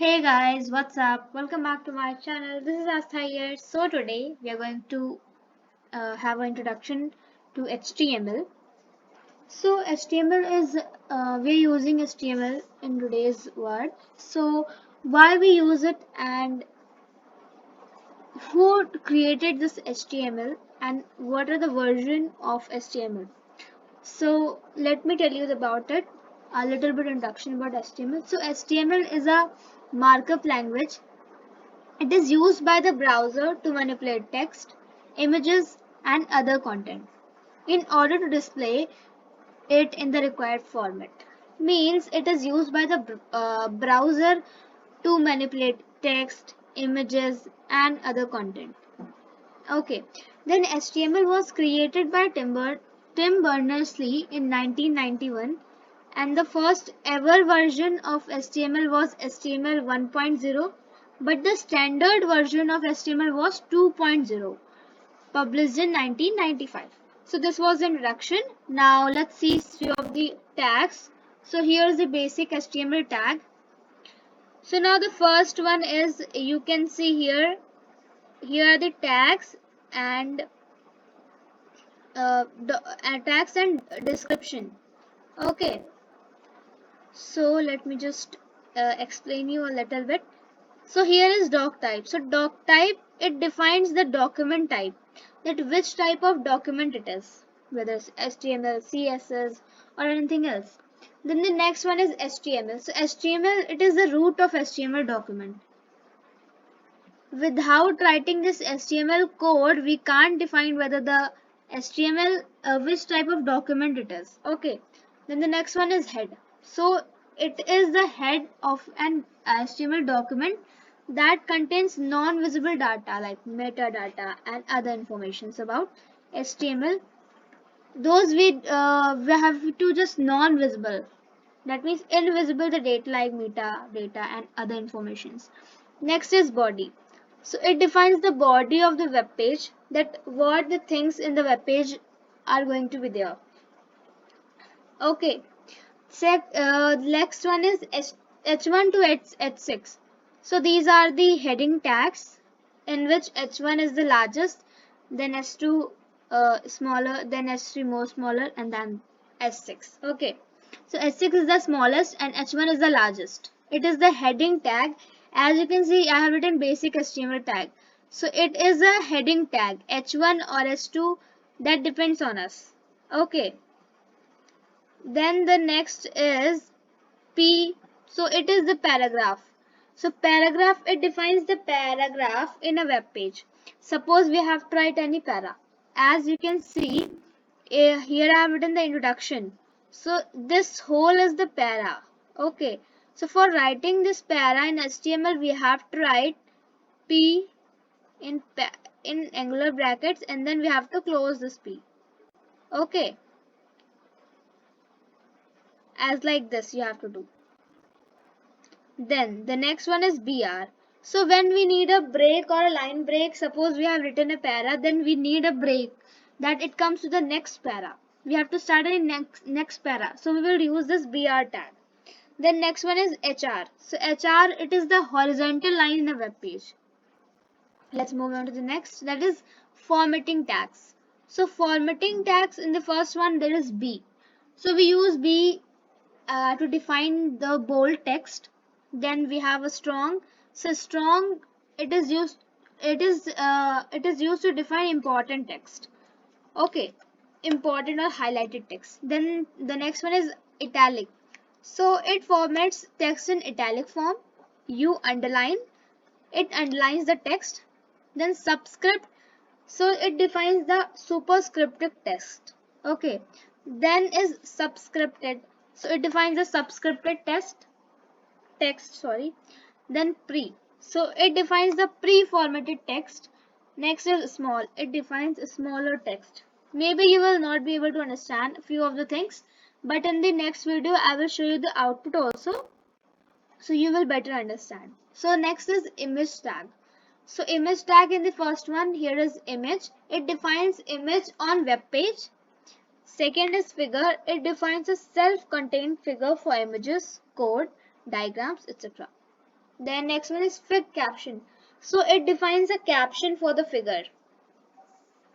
Hey guys, what's up? Welcome back to my channel. This is Aastha here. So today we are going to have an introduction to HTML. So HTML is we're using HTML in today's world. So why we use it and who created this HTML and what are the version of HTML? So let me tell you about it. A little bit introduction about HTML. So HTML is a markup language. It is used by the browser to manipulate text, images, and other content in order to display it in the required format. Means it is used by the browser to manipulate text, images, and other content. Okay, then HTML was created by Tim Berners-Lee in 1991, and the first ever version of HTML was HTML 1.0, but the standard version of HTML was 2.0, published in 1995. So this was introduction. Now let's see few of the tags. So here's the basic HTML tag. So now the first one is, you can see here are the tags and tags and description. Okay, so let me just explain you a little bit. So here is doc type. So doc type, it defines the document type, that which type of document it is, whether it's HTML, CSS, or anything else. Then the next one is HTML. So HTML, it is the root of HTML document. Without writing this HTML code, we can't define whether the HTML, which type of document it is. Okay. Then the next one is head. So it is the head of an HTML document that contains non-visible data like metadata and other informations about HTML. Those we have to just non-visible. That means invisible the data like metadata and other informations. Next is body. So it defines the body of the web page, that what the things in the web page are going to be there. Okay. Next one is H1 to H6. So these are the heading tags in which H1 is the largest, then H2 smaller, then H3 more smaller, and then H6. Okay. So H6 is the smallest and H1 is the largest. It is the heading tag. As you can see, I have written basic HTML tag. So it is a heading tag, H1 or H2, that depends on us. Okay. Then the next is P. So it is the paragraph. So paragraph, it defines the paragraph in a web page. Suppose we have to write any para. As you can see, here I have written the introduction. So this whole is the para. Okay. So for writing this para in HTML, we have to write P in angular brackets, and then we have to close this P. Okay. As like this you have to do. Then the next one is BR. So when we need a break or a line break, suppose we have written a para, then we need a break, that it comes to the next para. We have to start in next para. So we will use this BR tag. Then next one is HR. So HR, it is the horizontal line in a web page. Let's move on to the next, that is formatting tags. So formatting tags, in the first one there is B. So we use B to define the bold text. Then we have a strong. So strong, it is used to define important text. Okay, important or highlighted text. Then the next one is italic. So it formats text in italic form. You underline, it underlines the text. Then subscript, so it defines the superscripted text. Okay, then is subscripted, so it defines the subscripted text. Then pre, so it defines the pre-formatted text. Next is small, it defines a smaller text. Maybe you will not be able to understand a few of the things, but in the next video I will show you the output also, so you will better understand. So next is image tag. So image tag, in the first one here is image, it defines image on web page. Second is figure, it defines a self-contained figure for images, code, diagrams, etc. Then next one is fig caption. So it defines a caption for the figure.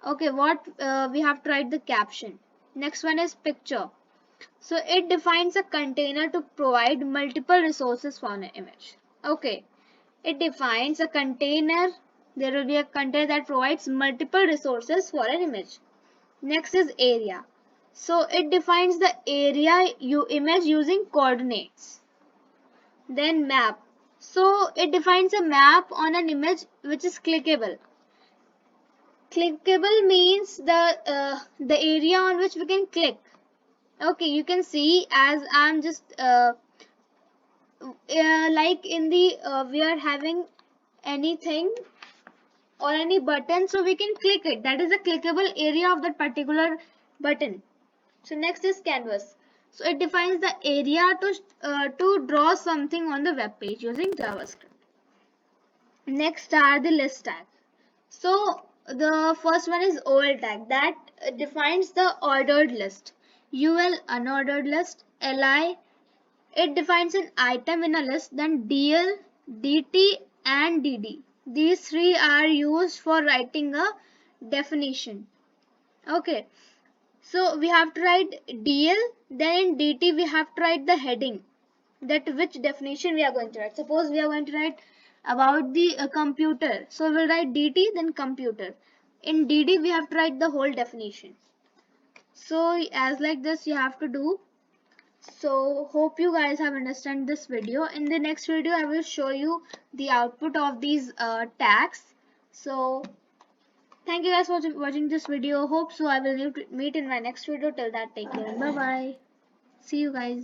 Okay, what we have tried the caption. Next one is picture. So it defines a container to provide multiple resources for an image. Okay, it defines a container. There will be a container that provides multiple resources for an image. Next is area. So it defines the area you image using coordinates. Then map. So it defines a map on an image which is clickable. Clickable means the area on which we can click. Okay, you can see as I'm just like in the we are having anything or any button, so we can click it. That is a clickable area of that particular button. So next is canvas. So it defines the area to draw something on the web page using JavaScript. Next are the list tag. So the first one is OL tag that defines the ordered list. UL unordered list. LI it defines an item in a list. Then DL, DT and DD. These three are used for writing a definition. Okay. So we have to write DL, then in DT we have to write the heading, that which definition we are going to write. Suppose we are going to write about the computer. So we'll write DT then computer. In DD we have to write the whole definition. So as like this you have to do. So hope you guys have understand this video. In the next video I will show you the output of these tags. So thank you guys for watching this video. Hope so I will meet in my next video. Till that, take care. Bye bye. See you guys.